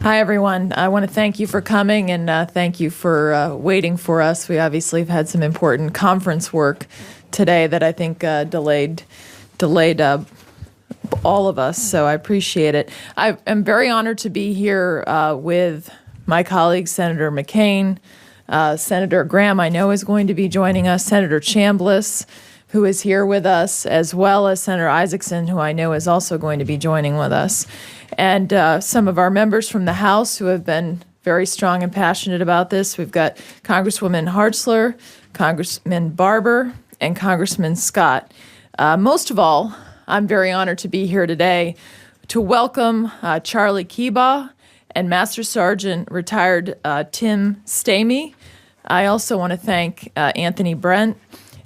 Hi, everyone. I want to thank you for coming and thank you for waiting for us. We obviously have had some important conference work today that I think delayed all of us, so I appreciate it. I am very honored to be here with my colleague, Senator McCAIN. Senator Graham, I know, is going to be joining us. Senator Chambliss, who is here with us, as well as Senator Isaacson, who I know is also going to be joining with us. And some of our members from the House who have been very strong and passionate about this. We've got Congresswoman Hartzler, Congressman Barber, and Congressman Scott. Most of all, I'm very honored to be here today to welcome Charlie Keebaugh and Master Sergeant retired Tim Stamey. I also want to thank Anthony Brent,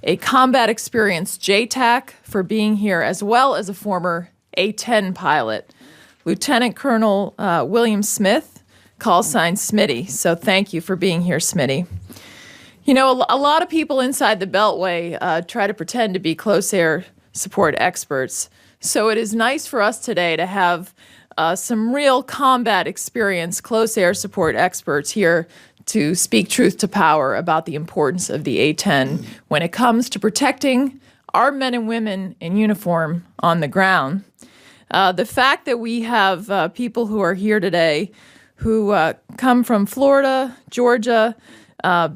a combat experienced JTAC, for being here, as well as a former A-10 pilot. Lieutenant Colonel William Smith, call sign Smitty. So thank you for being here, Smitty. You know, a lot of people inside the Beltway try to pretend to be close air support experts. So it is nice for us today to have some real combat experience close air support experts here to speak truth to power about the importance of the A-10 when it comes to protecting our men and women in uniform on the ground. The fact that we have people who are here today who come from Florida, Georgia,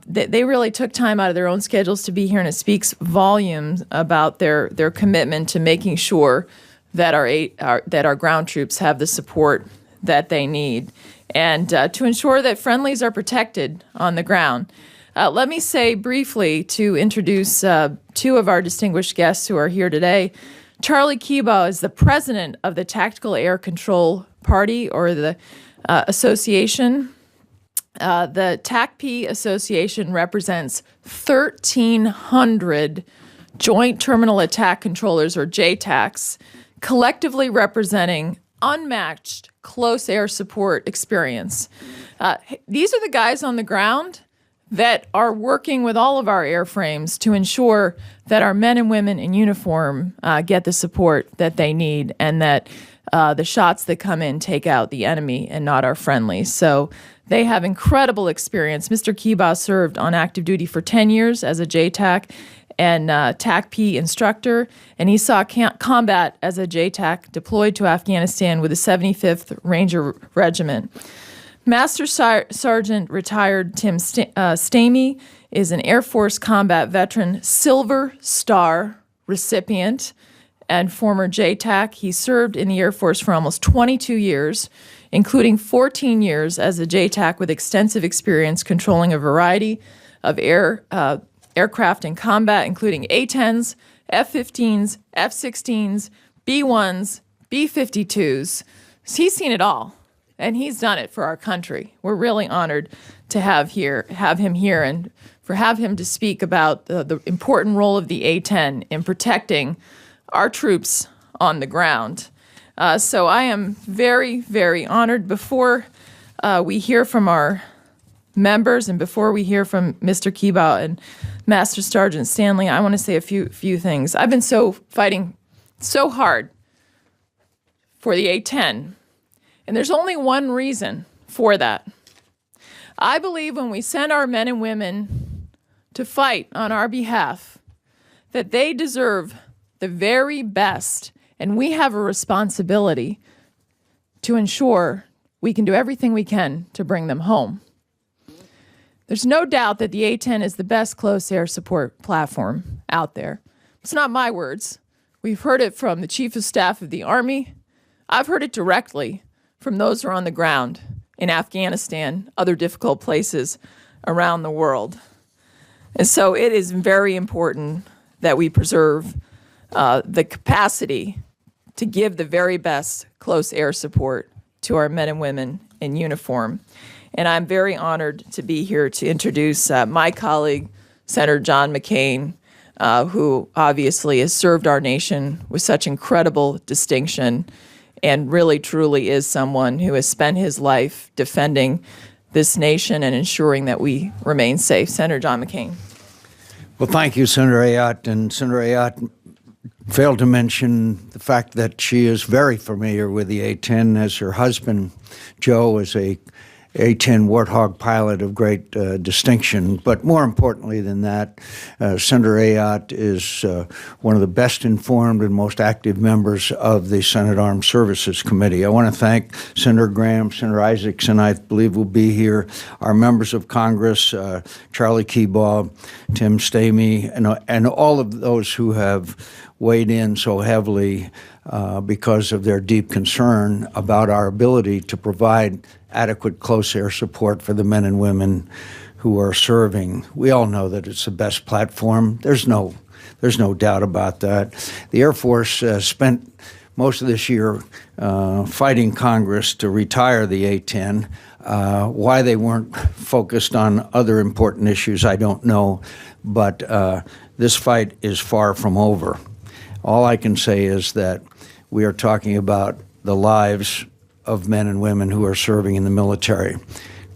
they really took time out of their own schedules to be here, and it speaks volumes about their commitment to making sure that our ground troops have the support that they need, and to ensure that friendlies are protected on the ground. Let me say briefly to introduce two of our distinguished guests who are here today. Charlie Keebaugh is the president of the Tactical Air Control Party, or the association. The TACP Association represents 1,300 Joint Terminal Attack Controllers, or JTACs, collectively representing unmatched close air support experience. These are the guys on the ground that are working with all of our airframes to ensure that our men and women in uniform get the support that they need, and that the shots that come in take out the enemy and not our friendlies. So they have incredible experience. Mr. Keebaugh served on active duty for 10 years as a JTAC and TACP instructor, and he saw combat as a JTAC deployed to Afghanistan with the 75th Ranger Regiment. Master Sergeant retired Tim Stamey is an Air Force combat veteran, Silver Star recipient, and former JTAC. He served in the Air Force for almost 22 years, including 14 years as a JTAC with extensive experience controlling a variety of aircraft in combat, including A-10s, F-15s, F-16s, B-1s, B-52s. He's seen it all, and he's done it for our country. We're really honored to have him here, and have him to speak about the important role of the A-10 in protecting our troops on the ground. So I am very, very honored. Before we hear from our members and before we hear from Mr. Keebaugh and Master Sergeant Stanley, I want to say a few things. I've been fighting so hard for the A-10, and there's only one reason for that. I believe when we send our men and women to fight on our behalf, that they deserve the very best, and we have a responsibility to ensure we can do everything we can to bring them home. There's no doubt that the A-10 is the best close air support platform out there. It's not my words. We've heard it from the Chief of Staff of the Army. I've heard it directly from those who are on the ground in Afghanistan, other difficult places around the world. And so it is very important that we preserve the capacity to give the very best close air support to our men and women in uniform. And I'm very honored to be here to introduce my colleague, Senator John McCain, who obviously has served our nation with such incredible distinction and really truly is someone who has spent his life defending this nation and ensuring that we remain safe. Senator John McCain. Well, thank you, Senator Ayotte. And Senator Ayotte, Failed to mention the fact that she is very familiar with the A-10, as her husband, Joe, is a A-10 Warthog pilot of great distinction. But more importantly than that, Senator Ayotte is one of the best informed and most active members of the Senate Armed Services Committee. I want to thank Senator Graham, Senator Isaacson, I believe will be here, our members of Congress, Charlie Keebaugh, Tim Stamey, and all of those who have weighed in so heavily because of their deep concern about our ability to provide adequate close air support for the men and women who are serving. We all know that it's the best platform. There's no doubt about that. The Air Force spent most of this year fighting Congress to retire the A-10. Why they weren't focused on other important issues, I don't know, but this fight is far from over. All I can say is that we are talking about the lives of men and women who are serving in the military.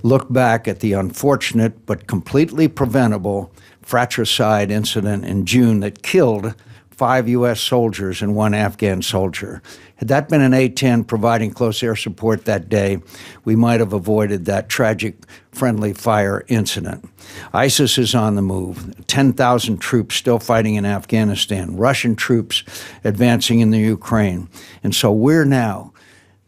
Look back at the unfortunate but completely preventable fratricide incident in June that killed 5 U.S. soldiers and 1 Afghan soldier. Had that been an A-10 providing close air support that day, we might have avoided that tragic friendly fire incident. ISIS is on the move. 10,000 troops still fighting in Afghanistan, Russian troops advancing in the Ukraine. And so we're now,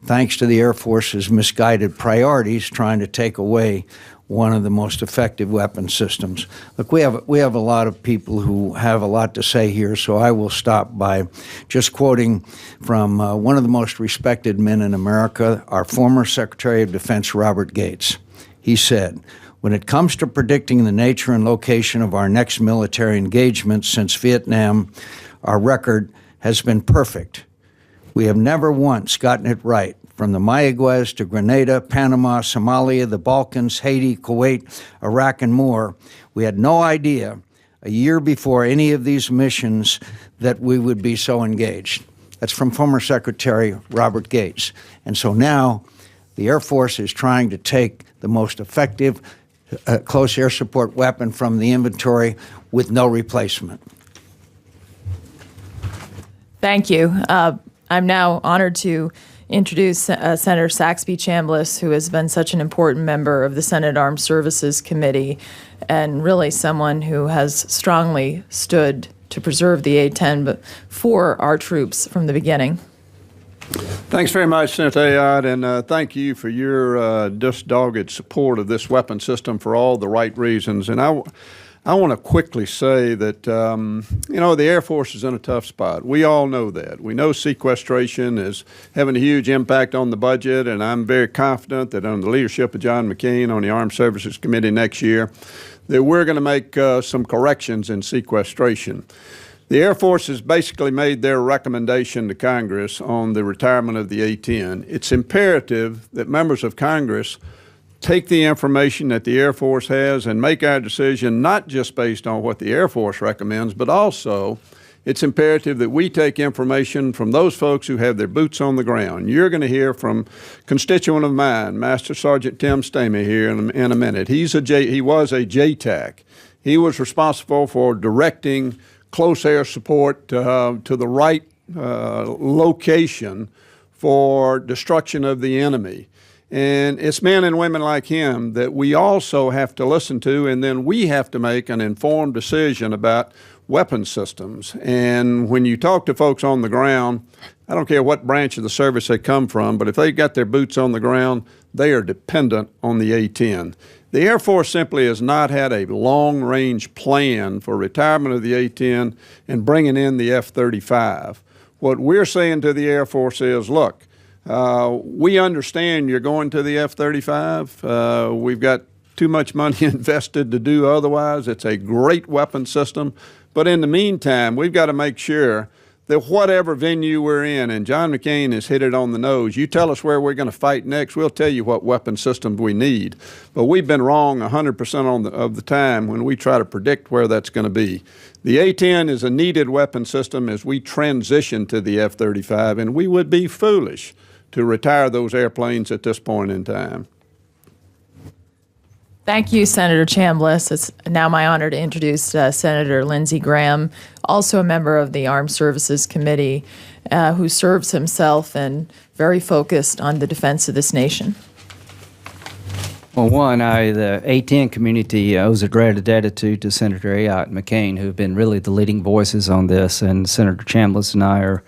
thanks to the Air Force's misguided priorities, trying to take away one of the most effective weapon systems. Look, we have a lot of people who have a lot to say here, so I will stop by just quoting from one of the most respected men in America, our former Secretary of Defense, Robert Gates. He said, "When it comes to predicting the nature and location of our next military engagement since Vietnam, our record has been perfect. We have never once gotten it right. From the Mayaguez to Grenada, Panama, Somalia, the Balkans, Haiti, Kuwait, Iraq, and more, we had no idea a year before any of these missions that we would be so engaged." That's from former Secretary Robert Gates. And so now the Air Force is trying to take the most effective close air support weapon from the inventory with no replacement. Thank you. I'm now honored to introduce Senator Saxby Chambliss, who has been such an important member of the Senate Armed Services Committee and really someone who has strongly stood to preserve the A-10 for our troops from the beginning. Thanks very much, Senator Ayotte, and thank you for your just dogged support of this weapon system for all the right reasons. And I want to quickly say that, the Air Force is in a tough spot. We all know that. We know sequestration is having a huge impact on the budget, and I'm very confident that under the leadership of John McCAIN on the Armed Services Committee next year, that we're going to make some corrections in sequestration. The Air Force has basically made their recommendation to Congress on the retirement of the A-10. It's imperative that members of Congress take the information that the Air Force has and make our decision not just based on what the Air Force recommends, but also it's imperative that we take information from those folks who have their boots on the ground. You're going to hear from a constituent of mine, Master Sergeant Tim Stamey, here in a minute. He was a JTAC. He was responsible for directing close air support to the right location for destruction of the enemy. And it's men and women like him that we also have to listen to, and then we have to make an informed decision about weapon systems. And when you talk to folks on the ground, I don't care what branch of the service they come from, but if they got their boots on the ground, they are dependent on the A-10. The Air Force simply has not had a long-range plan for retirement of the A-10 and bringing in the F-35. What we're saying to the Air Force is, look, we understand you're going to the F-35. We've got too much money invested to do otherwise. It's a great weapon system. But in the meantime, we've got to make sure that whatever venue we're in, and John McCAIN has hit it on the nose, you tell us where we're going to fight next, we'll tell you what weapon systems we need. But we've been wrong 100% of the time when we try to predict where that's going to be. The A-10 is a needed weapon system as we transition to the F-35, and we would be foolish to retire those airplanes at this point in time. Thank you, Senator Chambliss. It's now my honor to introduce Senator Lindsey Graham, also a member of the Armed Services Committee, who serves himself and very focused on the defense of this nation. Well, the A-10 community owes a great gratitude to Senator Ayotte and McCAIN, who have been really the leading voices on this, and Senator Chambliss and I are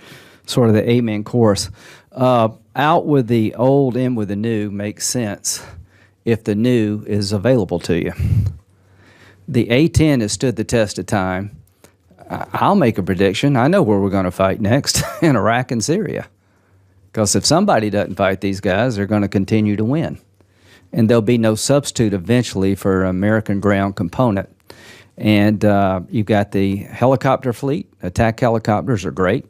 sort of the amen chorus. Out with the old, in with the new makes sense if the new is available to you. The A-10 has stood the test of time. I'll make a prediction. I know where we're going to fight next, in Iraq and Syria. Because if somebody doesn't fight these guys, they're going to continue to win. And there'll be no substitute eventually for an American ground component. And you've got the helicopter fleet. Attack helicopters are great.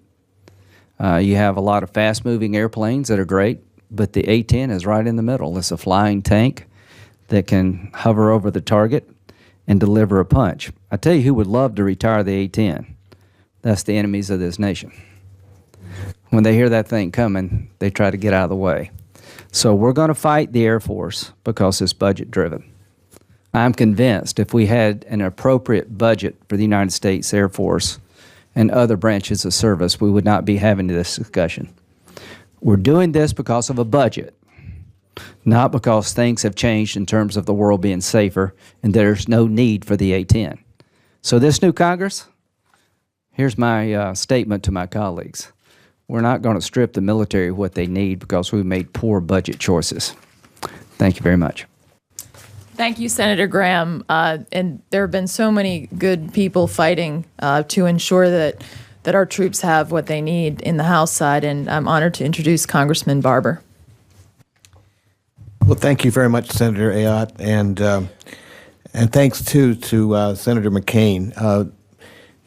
You have a lot of fast-moving airplanes that are great. But the A-10 is right in the middle. It's a flying tank that can hover over the target and deliver a punch. I tell you who would love to retire the A-10. That's the enemies of this nation. When they hear that thing coming, they try to get out of the way. So we're going to fight the Air Force because it's budget-driven. I'm convinced if we had an appropriate budget for the United States Air Force and other branches of service, we would not be having this discussion. We're doing this because of a budget, not because things have changed in terms of the world being safer and there's no need for the A-10. So this new Congress, here's my statement to my colleagues. We're not going to strip the military of what they need because we made poor budget choices. Thank you very much. Thank you, Senator Graham. And there have been so many good people fighting to ensure that our troops have what they need in the House side, and I'm honored to introduce Congressman Barber. Well, thank you very much, Senator Ayotte, and thanks too to Senator McCain.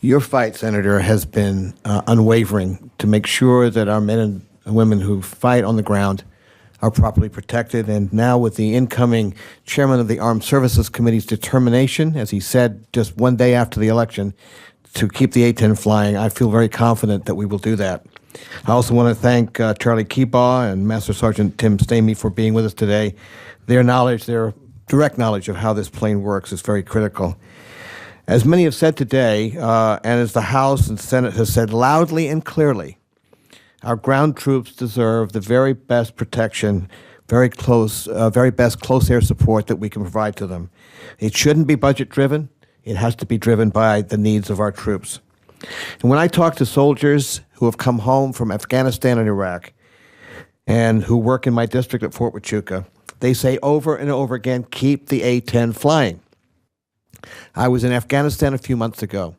Your fight, Senator, has been unwavering to make sure that our men and women who fight on the ground are properly protected. And now with the incoming chairman of the Armed Services Committee's determination, as he said just one day after the election, to keep the A-10 flying, I feel very confident that we will do that. I also want to thank Charlie Keebaugh and Master Sergeant Tim Stamey for being with us today. Their knowledge, their direct knowledge of how this plane works is very critical. As many have said today, and as the House and Senate has said loudly and clearly, our ground troops deserve the very best protection, very best close air support that we can provide to them. It shouldn't be budget-driven. It has to be driven by the needs of our troops. And when I talk to soldiers who have come home from Afghanistan and Iraq and who work in my district at Fort Huachuca, they say over and over again, keep the A-10 flying. I was in Afghanistan a few months ago,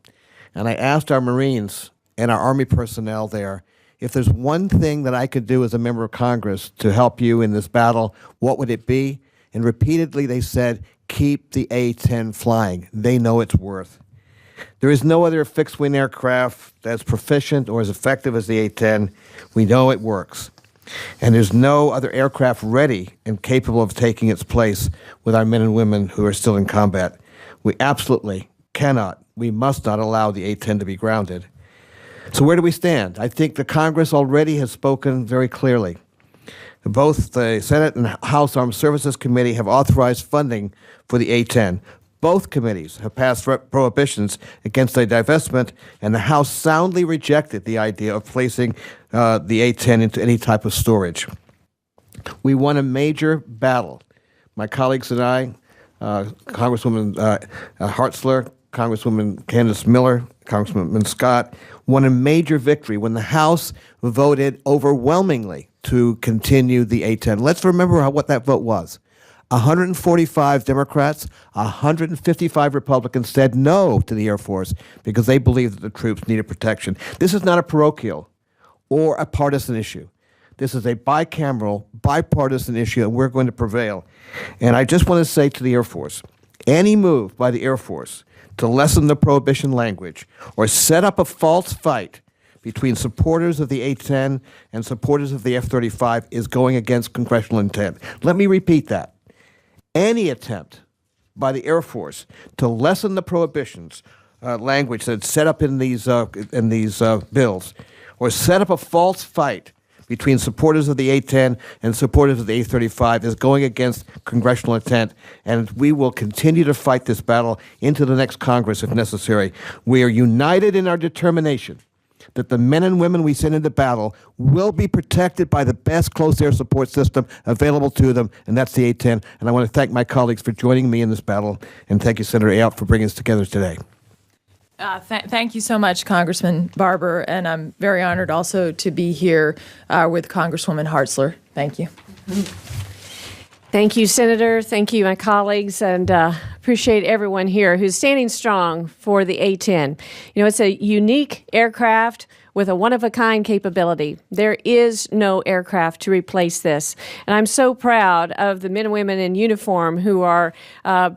and I asked our Marines and our Army personnel there, if there's one thing that I could do as a member of Congress to help you in this battle, what would it be? And repeatedly they said, keep the A-10 flying. They know its worth. There is no other fixed-wing aircraft that's proficient or as effective as the A-10. We know it works. And there's no other aircraft ready and capable of taking its place with our men and women who are still in combat. We absolutely cannot, we must not allow the A-10 to be grounded. So where do we stand? I think the Congress already has spoken very clearly. Both the Senate and House Armed Services Committee have authorized funding for the A-10. Both committees have passed prohibitions against the divestment, and the House soundly rejected the idea of placing the A-10 into any type of storage. We won a major battle. My colleagues and I, Congresswoman Hartzler, Congresswoman Candace Miller, Congressman Scott, won a major victory when the House voted overwhelmingly to continue the A-10. Let's remember what that vote was. 145 Democrats, 155 Republicans said no to the Air Force because they believed that the troops needed protection. This is not a parochial or a partisan issue. This is a bicameral, bipartisan issue, and we're going to prevail. And I just want to say to the Air Force, any move by the Air Force to lessen the prohibition language or set up a false fight between supporters of the A-10 and supporters of the F-35 is going against congressional intent. Let me repeat that. Any attempt by the Air Force to lessen the prohibitions language that's set up in these bills or set up a false fight between supporters of the A-10 and supporters of the A-35 is going against congressional intent, and we will continue to fight this battle into the next Congress if necessary. We are united in our determination that the men and women we send into battle will be protected by the best close air support system available to them, and that's the A-10. And I want to thank my colleagues for joining me in this battle, and thank you, Senator Ayotte, for bringing us together today. Thank you so much, Congressman Barber, and I'm very honored also to be here with Congresswoman Hartzler. Thank you. Thank you, Senator. Thank you, my colleagues, and appreciate everyone here who's standing strong for the A-10. You know, it's a unique aircraft with a one-of-a-kind capability. There is no aircraft to replace this. And I'm so proud of the men and women in uniform who are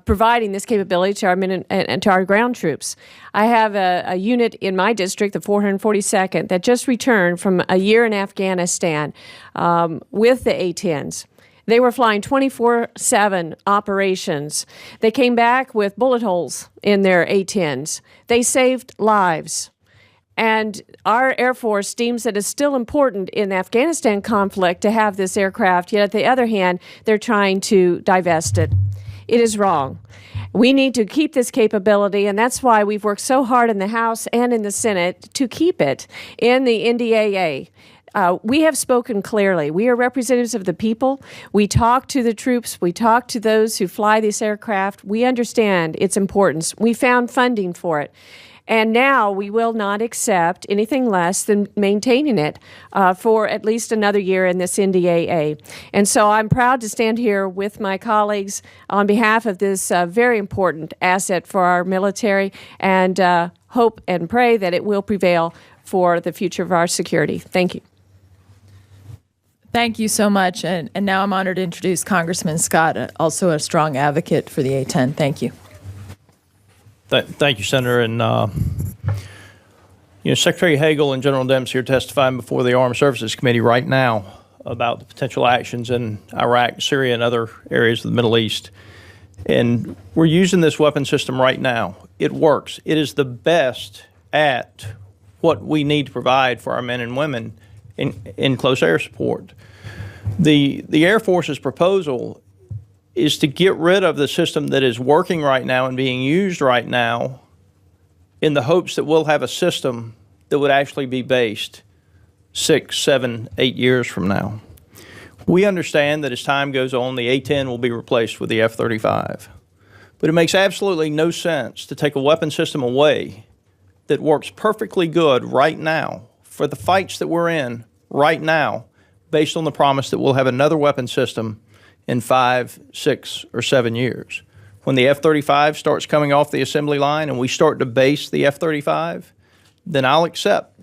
providing this capability to our men and to our ground troops. I have a unit in my district, the 442nd, that just returned from a year in Afghanistan with the A-10s. They were flying 24/7 operations. They came back with bullet holes in their A-10s. They saved lives. And our Air Force deems that it's still important in the Afghanistan conflict to have this aircraft, yet on the other hand, they're trying to divest it. It is wrong. We need to keep this capability, and that's why we've worked so hard in the House and in the Senate to keep it in the NDAA. We have spoken clearly. We are representatives of the people. We talk to the troops. We talk to those who fly this aircraft. We understand its importance. We found funding for it. And now we will not accept anything less than maintaining it for at least another year in this NDAA. And so I'm proud to stand here with my colleagues on behalf of this very important asset for our military, and hope and pray that it will prevail for the future of our security. Thank you. Thank you so much. And now I'm honored to introduce Congressman Scott, also a strong advocate for the A-10. Thank you. Thank you, Senator. And, Secretary Hagel and General Dempsey are testifying before the Armed Services Committee right now about the potential actions in Iraq, Syria, and other areas of the Middle East. And we're using this weapon system right now. It works. It is the best at what we need to provide for our men and women in close air support. The Air Force's proposal is to get rid of the system that is working right now and being used right now in the hopes that we'll have a system that would actually be based 6, 7, 8 years from now. We understand that as time goes on, the A-10 will be replaced with the F-35. But it makes absolutely no sense to take a weapon system away that works perfectly good right now for the fights that we're in right now, based on the promise that we'll have another weapon system in 5, 6, or 7 years. When the F-35 starts coming off the assembly line and we start to base the F-35, then I'll accept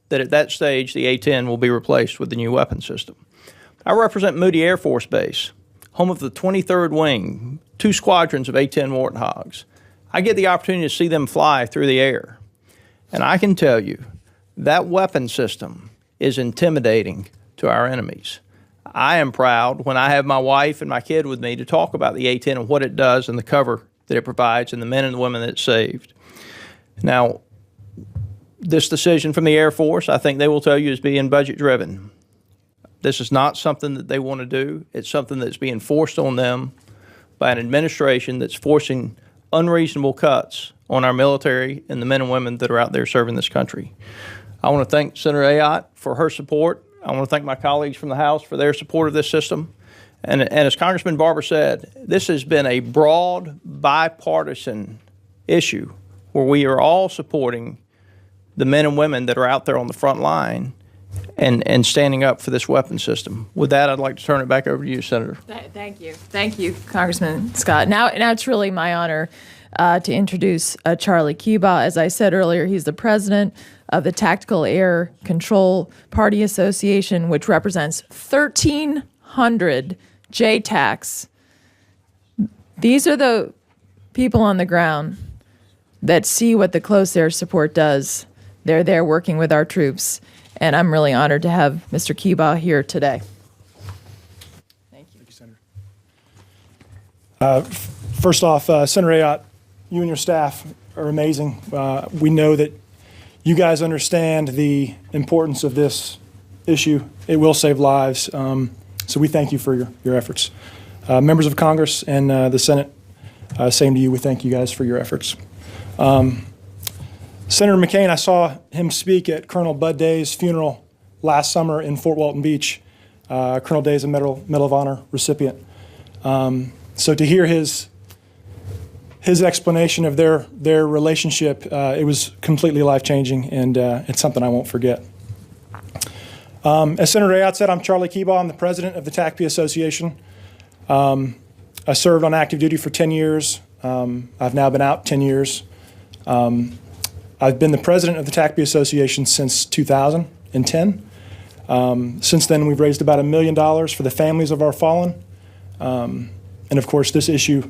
that at that stage the A-10 will be replaced with the new weapon system. I represent Moody Air Force Base, home of the 23rd Wing, 2 squadrons of A-10 Warthogs. I get the opportunity to see them fly through the air. And I can tell you, that weapon system is intimidating to our enemies. I am proud when I have my wife and my kid with me to talk about the A-10 and what it does and the cover that it provides and the men and the women that it saved. Now, this decision from the Air Force, I think they will tell you, is being budget driven. This is not something that they want to do. It's something that's being forced on them by an administration that's forcing unreasonable cuts on our military and the men and women that are out there serving this country. I want to thank Senator Ayotte for her support. I want to thank my colleagues from the House for their support of this system. And as Congressman Barber said, this has been a broad, bipartisan issue where we are all supporting the men and women that are out there on the front line and standing up for this weapon system. With that, I'd like to turn it back over to you, Senator. Thank you. Thank you, Congressman Scott. Now it's really my honor to introduce Charlie Cuba. As I said earlier, he's the president of the Tactical Air Control Party Association, which represents 1,300 JTACs. These are the people on the ground that see what the close air support does. They're there working with our troops, and I'm really honored to have Mr. Cuba here today. Thank you. Thank you, Senator. First off, Senator Ayotte, you and your staff are amazing. We know that you guys understand the importance of this issue. It will save lives. So we thank you for your efforts. Members of Congress and the Senate, same to you. We thank you guys for your efforts. Senator McCain, I saw him speak at Colonel Bud Day's funeral last summer in Fort Walton Beach. Colonel Day is a Medal of Honor recipient. So to hear his explanation of their relationship, it was completely life-changing, and it's something I won't forget. As Senator Ayotte said, I'm Charlie Keebaugh. I'm the president of the TACP Association. I served on active duty for 10 years. I've now been out 10 years. I've been the president of the TACP Association since 2010. Since then, we've raised about $1 million for the families of our fallen. And of course, this issue,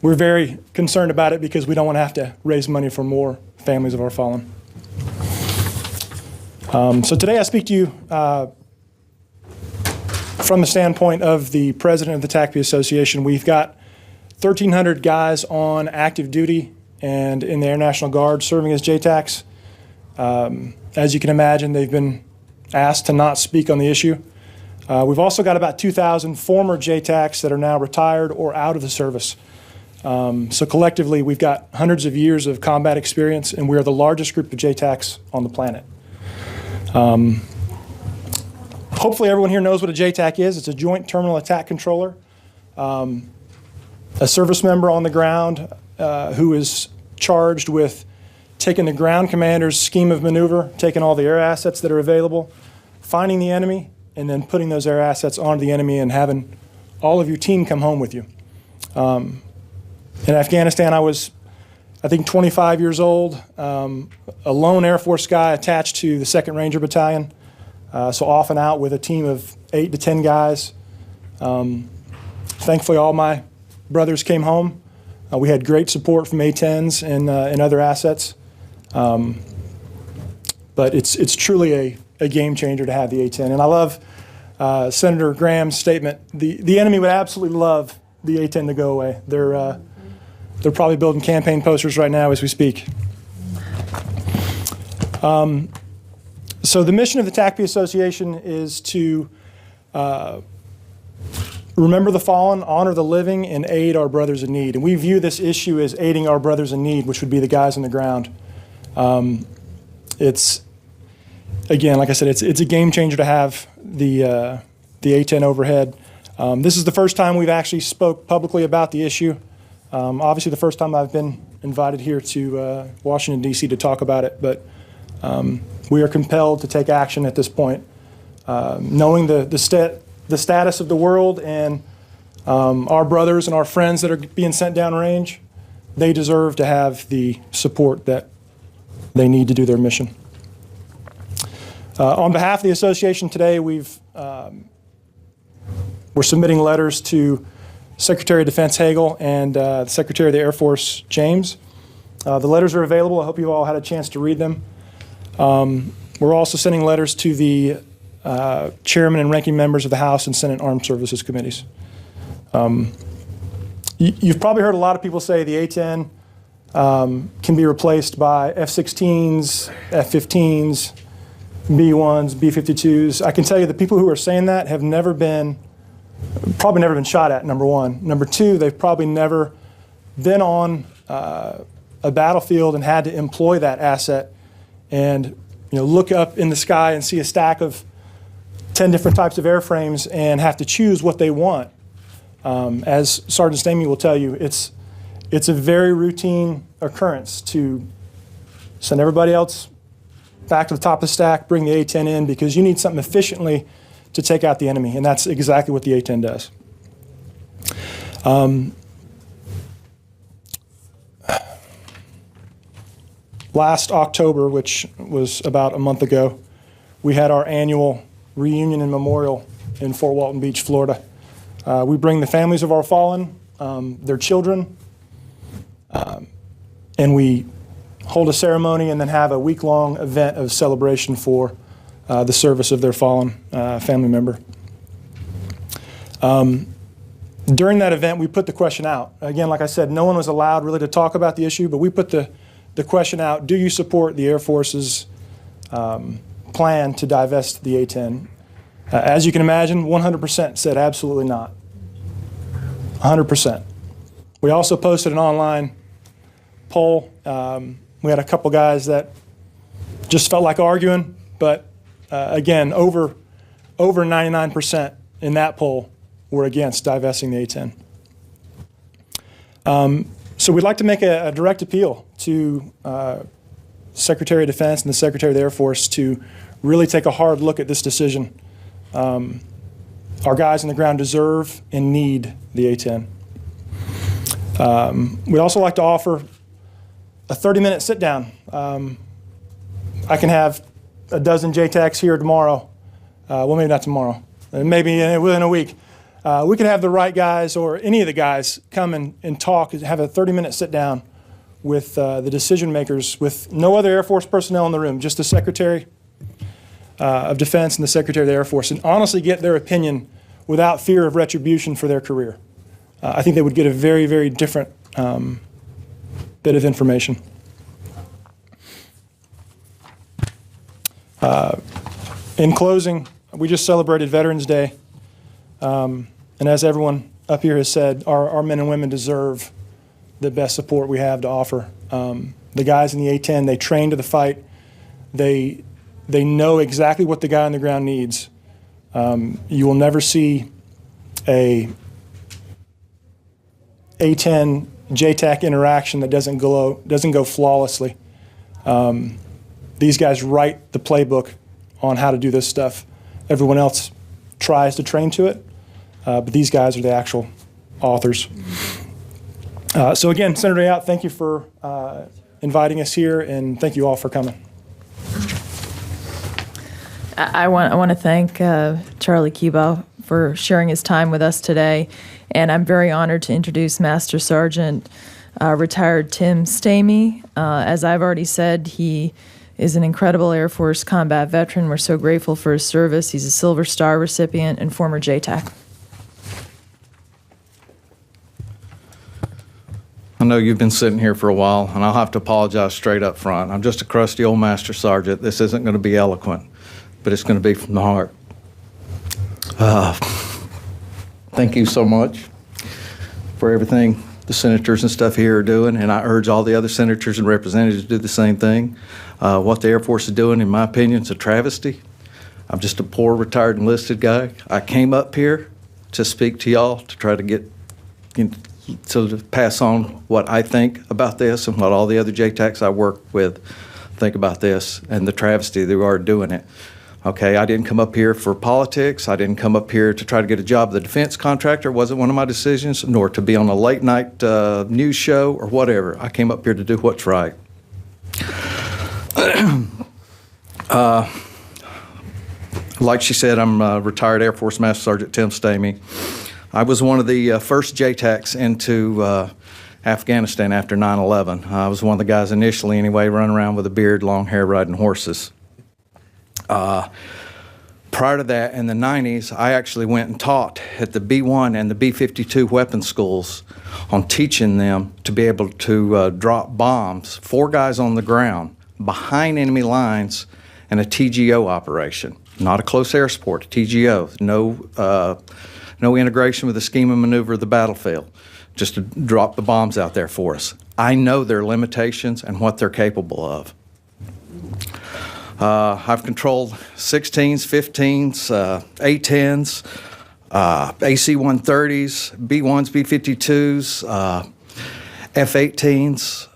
we're very concerned about it because we don't want to have to raise money for more families of our fallen. So today I speak to you from the standpoint of the president of the TACP Association. We've got 1,300 guys on active duty and in the Air National Guard serving as JTACs. As you can imagine, they've been asked to not speak on the issue. We've also got about 2,000 former JTACs that are now retired or out of the service. So collectively, we've got hundreds of years of combat experience, and we are the largest group of JTACs on the planet. Hopefully everyone here knows what a JTAC is. It's a Joint Terminal Attack Controller. A service member on the ground who is charged with taking the ground commander's scheme of maneuver, taking all the air assets that are available, finding the enemy, and then putting those air assets onto the enemy and having all of your team come home with you. In Afghanistan, I was, I think, 25 years old, a lone Air Force guy attached to the 2nd Ranger Battalion, so often out with a team of 8 to 10 guys. Thankfully, all my brothers came home. We had great support from A-10s and other assets. But it's truly a game changer to have the A-10. And I love Senator Graham's statement. The enemy would absolutely love the A-10 to go away. They're probably building campaign posters right now as we speak. So the mission of the TACP Association is to remember the fallen, honor the living, and aid our brothers in need. And we view this issue as aiding our brothers in need, which would be the guys on the ground. It's, again, like I said, it's a game changer to have the A-10 overhead. This is the first time we've actually spoke publicly about the issue. Obviously, the first time I've been invited here to Washington, D.C. to talk about it, but we are compelled to take action at this point. Knowing the status of the world and our brothers and our friends that are being sent downrange, they deserve to have the support that they need to do their mission. On behalf of the association today, we're submitting letters to Secretary of Defense Hagel and Secretary of the Air Force James. The letters are available. I hope you all had a chance to read them. We're also sending letters to the chairman and ranking members of the House and Senate Armed Services Committees. You've probably heard a lot of people say the A-10 can be replaced by F-16s, F-15s, B-1s, B-52s. I can tell you the people who are saying that have probably never been shot at, number one. Number two, they've probably never been on a battlefield and had to employ that asset and look up in the sky and see a stack of 10 different types of airframes and have to choose what they want. As Sergeant Stamey will tell you, it's a very routine occurrence to send everybody else back to the top of the stack, bring the A-10 in, because you need something efficiently to take out the enemy, and that's exactly what the A-10 does. Last October, which was about a month ago, we had our annual reunion and memorial in Fort Walton Beach, Florida. We bring the families of our fallen, their children, and we hold a ceremony and then have a week-long event of celebration for the service of their fallen family member. During that event, we put the question out. Again, like I said, no one was allowed really to talk about the issue, but we put the question out: do you support the Air Force's plan to divest the A-10. As you can imagine, 100% said absolutely not. 100%. We also posted an online poll. We had a couple guys that just felt like arguing, but again, over 99% in that poll were against divesting the A-10. So we'd like to make a direct appeal to Secretary of Defense and the Secretary of the Air Force to really take a hard look at this decision. Our guys on the ground deserve and need the A-10. We'd also like to offer a 30-minute sit-down. I can have a dozen JTACs here tomorrow. Well, maybe not tomorrow. Maybe within a week. We could have the right guys or any of the guys come and talk, have a 30-minute sit-down with the decision makers, with no other Air Force personnel in the room, just the Secretary of Defense and the Secretary of the Air Force, and honestly get their opinion without fear of retribution for their career. I think they would get a very, very different bit of information. In closing, we just celebrated Veterans Day, and as everyone up here has said, our men and women deserve the best support we have to offer. The guys in the A-10, they train to the fight. They know exactly what the guy on the ground needs. You will never see a A-10 JTAC interaction that doesn't go flawlessly. These guys write the playbook on how to do this stuff. Everyone else tries to train to it, but these guys are the actual authors. So again, Senator Ayotte, thank you for inviting us here, and thank you all for coming. I want to thank Charlie Kebaugh for sharing his time with us today, and I'm very honored to introduce Master Sergeant retired Tim Stamey. As I've already said, he is an incredible Air Force combat veteran. We're so grateful for his service. He's a Silver Star recipient and former JTAC. I know you've been sitting here for a while, and I'll have to apologize straight up front. I'm just a crusty old Master Sergeant. This isn't going to be eloquent, but it's going to be from the heart. Thank you so much for everything the senators and stuff here are doing, and I urge all the other senators and representatives to do the same thing. What the Air Force is doing, in my opinion, is a travesty. I'm just a poor retired enlisted guy. I came up here to speak to y'all to try to get, to pass on what I think about this and what all the other JTACs I work with think about this and the travesty they are doing it. Okay, I didn't come up here for politics. I didn't come up here to try to get a job with a defense contractor. It wasn't one of my decisions, nor to be on a late night news show or whatever. I came up here to do what's right. Like she said, I'm retired Air Force Master Sergeant Tim Stamey. I was one of the first JTACs into Afghanistan after 9/11. I was one of the guys initially anyway, running around with a beard, long hair, riding horses. Prior to that, in the 90s, I actually went and taught at the B-1 and the B-52 weapons schools on teaching them to be able to drop bombs, 4 guys on the ground, behind enemy lines in a TGO operation. Not a close air support, a TGO. No integration with the scheme and maneuver of the battlefield, just to drop the bombs out there for us. I know their limitations and what they're capable of. I've controlled 16s, 15s, A-10s, AC-130s, B-1s, B-52s, F-18s,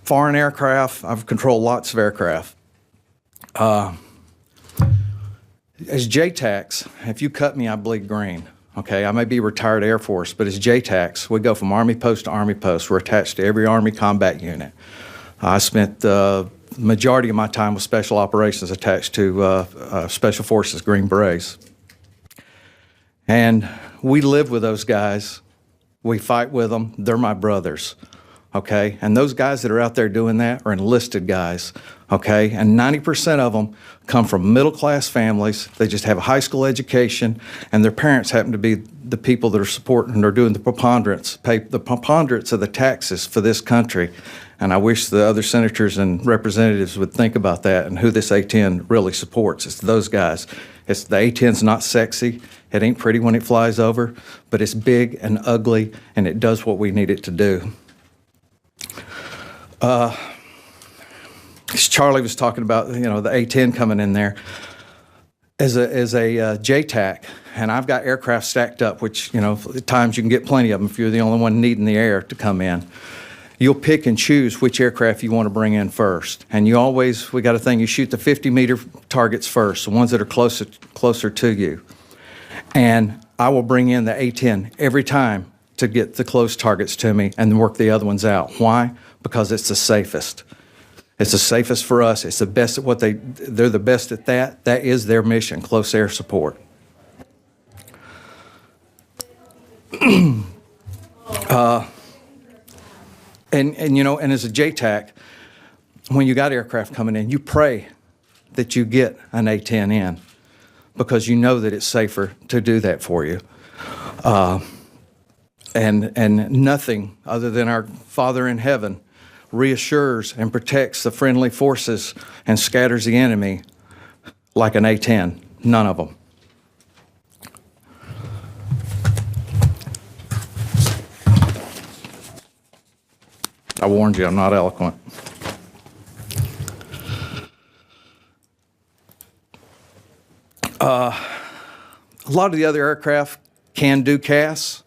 foreign aircraft. I've controlled lots of aircraft. As JTACs, if you cut me, I bleed green. Okay, I may be retired Air Force, but as JTACs, we go from Army post to Army post. We're attached to every Army combat unit. I spent the majority of my time with Special Operations attached to Special Forces Green Berets. And we live with those guys. We fight with them. They're my brothers. okay? And those guys that are out there doing that are enlisted guys, okay? And 90% of them come from middle-class families. They just have a high school education, and their parents happen to be the people that are supporting or doing the preponderance, pay the preponderance of the taxes for this country. And I wish the other senators and representatives would think about that and who this A-10 really supports. It's those guys. It's the A-10's not sexy. It ain't pretty when it flies over, but it's big and ugly, and it does what we need it to do. As Charlie was talking about, you know, the A-10 coming in there as a JTAC, and I've got aircraft stacked up, which, you know, at times you can get plenty of them if you're the only one needing the air to come in. You'll pick and choose which aircraft you want to bring in first. And you always, we got a thing, you shoot the 50-meter targets first, the ones that are closer to you. And I will bring in the A-10 every time to get the close targets to me and work the other ones out. Why? Because it's the safest. It's the safest for us. It's the best at what they're the best at that. That is their mission, close air support. And you know, and as a JTAC, when you got aircraft coming in, you pray that you get an A-10 in because you know that it's safer to do that for you. And nothing other than our Father in heaven reassures and protects the friendly forces and scatters the enemy like an A-10. None of them. I warned you, I'm not eloquent. A lot of the other aircraft can do CAS,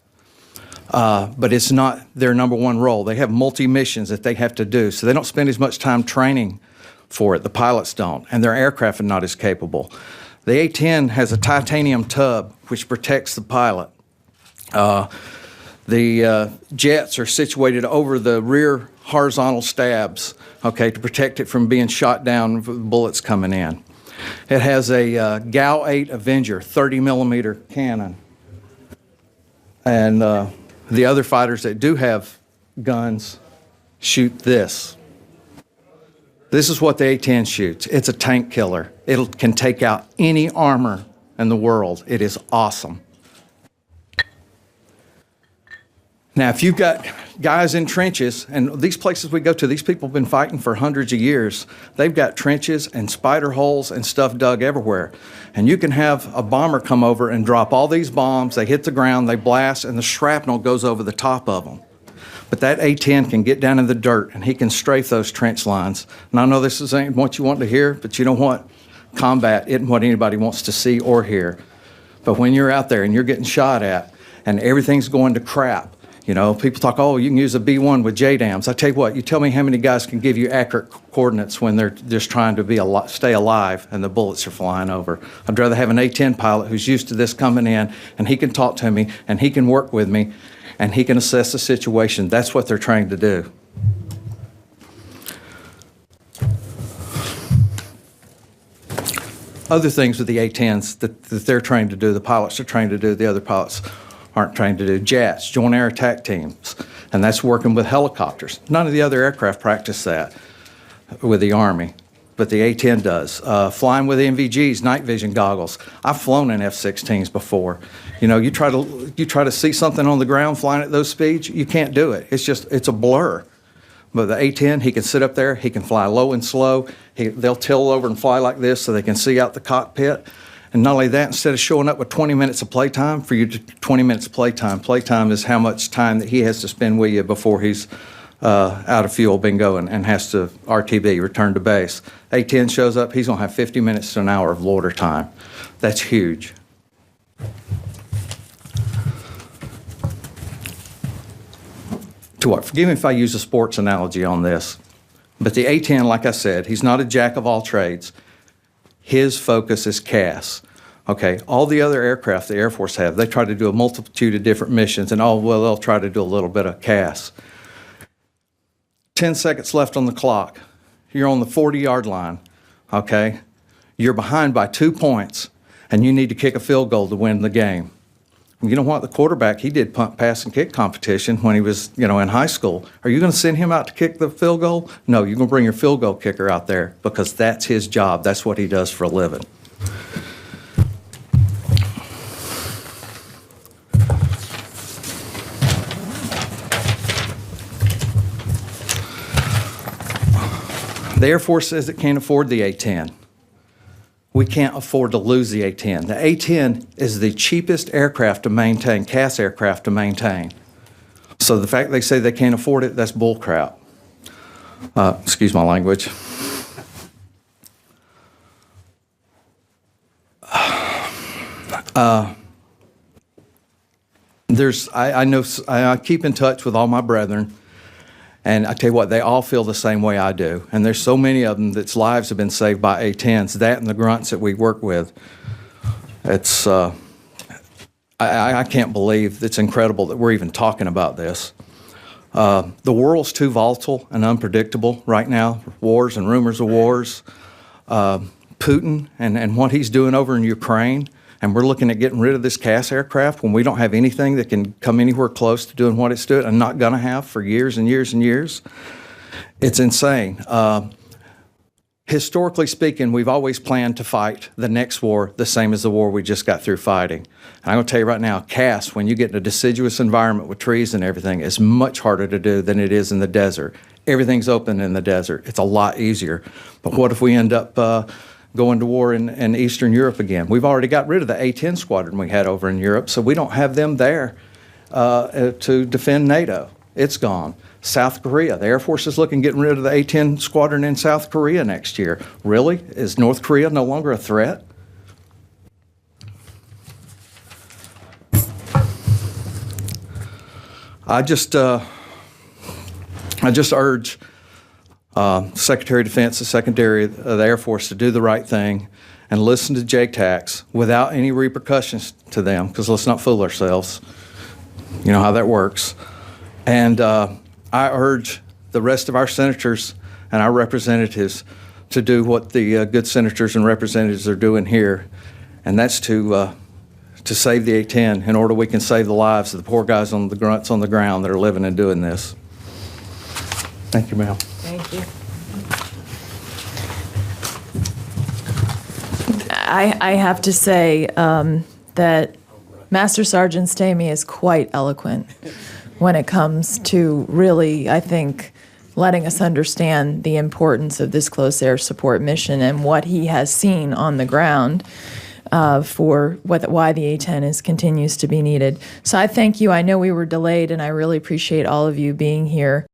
but it's not their number one role. They have multi-missions that they have to do, so they don't spend as much time training for it. The pilots don't, and their aircraft are not as capable. The A-10 has a titanium tub which protects the pilot. The jets are situated over the rear horizontal stabs, okay, to protect it from being shot down with bullets coming in. It has a GAL-8 Avenger 30-millimeter cannon. And the other fighters that do have guns shoot this. This is what the A-10 shoots. It's a tank killer. It can take out any armor in the world. It is awesome. Now, if you've got guys in trenches, and these places we go to, these people have been fighting for hundreds of years. They've got trenches and spider holes and stuff dug everywhere. And you can have a bomber come over and drop all these bombs. They hit the ground, they blast, and the shrapnel goes over the top of them. But that A-10 can get down in the dirt, and he can strafe those trench lines. And I know this ain't what you want to hear, but you know what? Combat isn't what anybody wants to see or hear. But when you're out there and you're getting shot at, and everything's going to crap, you know, people talk, oh, you can use a B-1 with JDAMs. I tell you what, you tell me how many guys can give you accurate coordinates when they're just trying to stay alive and the bullets are flying over. I'd rather have an A-10 pilot who's used to this coming in, and he can talk to me, and he can work with me, and he can assess the situation. That's what they're trained to do. Other things with the A-10s that they're trained to do, the pilots are trained to do, the other pilots aren't trained to do. JATs, Joint Air Attack Teams, and that's working with helicopters. None of the other aircraft practice that with the Army, but the A-10 does. Flying with NVGs, night vision goggles. I've flown in F-16s before. You know, you try to see something on the ground flying at those speeds, you can't do it. It's a blur. But the A-10, he can sit up there, he can fly low and slow. They'll tilt over and fly like this so they can see out the cockpit. And not only that, instead of showing up with 20 minutes of playtime, for you to 20 minutes of playtime. Playtime is how much time that he has to spend with you before he's out of fuel, bingo, and has to RTB, return to base. A-10 shows up, he's going to have 50 minutes to an hour of loiter time. That's huge. To what? Forgive me if I use a sports analogy on this, but the A-10, like I said, he's not a jack of all trades. His focus is CAS. Okay, all the other aircraft the Air Force have, they try to do a multitude of different missions, and they'll try to do a little bit of CAS. 10 seconds left on the clock. You're on the 40-yard line, okay? You're behind by 2 points, and you need to kick a field goal to win the game. You know what? The quarterback, he did punt, pass, and kick competition when he was, in high school. Are you going to send him out to kick the field goal? No, you're going to bring your field goal kicker out there because that's his job. That's what he does for a living. The Air Force says it can't afford the A-10. We can't afford to lose the A-10. The A-10 is the cheapest aircraft to maintain, CAS aircraft to maintain. So the fact they say they can't afford it, that's bull crap. Excuse my language. I keep in touch with all my brethren. And I tell you what, they all feel the same way I do. And there's so many of them that's lives have been saved by A-10s, that and the grunts that we work with. It's, I can't believe it's incredible that we're even talking about this. The world's too volatile and unpredictable right now. Wars and rumors of wars. Putin and what he's doing over in Ukraine. And we're looking at getting rid of this CAS aircraft when we don't have anything that can come anywhere close to doing what it's doing and not going to have for years and years and years. It's insane. Historically speaking, we've always planned to fight the next war the same as the war we just got through fighting. And I'm going to tell you right now, CAS, when you get in a deciduous environment with trees and everything, is much harder to do than it is in the desert. Everything's open in the desert. It's a lot easier. But what if we end up going to war in Eastern Europe again? We've already got rid of the A-10 squadron we had over in Europe, so we don't have them there to defend NATO. It's gone. South Korea, the Air Force is looking at getting rid of the A-10 squadron in South Korea next year. Really? Is North Korea no longer a threat? I just urge Secretary of Defense, the Secretary of the Air Force to do the right thing and listen to JTACs without any repercussions to them, because let's not fool ourselves. You know how that works. And I urge the rest of our senators and our representatives to do what the good senators and representatives are doing here, and that's to save the A-10 in order we can save the lives of the poor guys on the grunts on the ground that are living and doing this. Thank you, ma'am. Thank you. I have to say that Master Sergeant Stamey is quite eloquent when it comes to really, I think, letting us understand the importance of this close air support mission and what he has seen on the ground for why the A-10 continues to be needed. So I thank you. I know we were delayed, and I really appreciate all of you being here.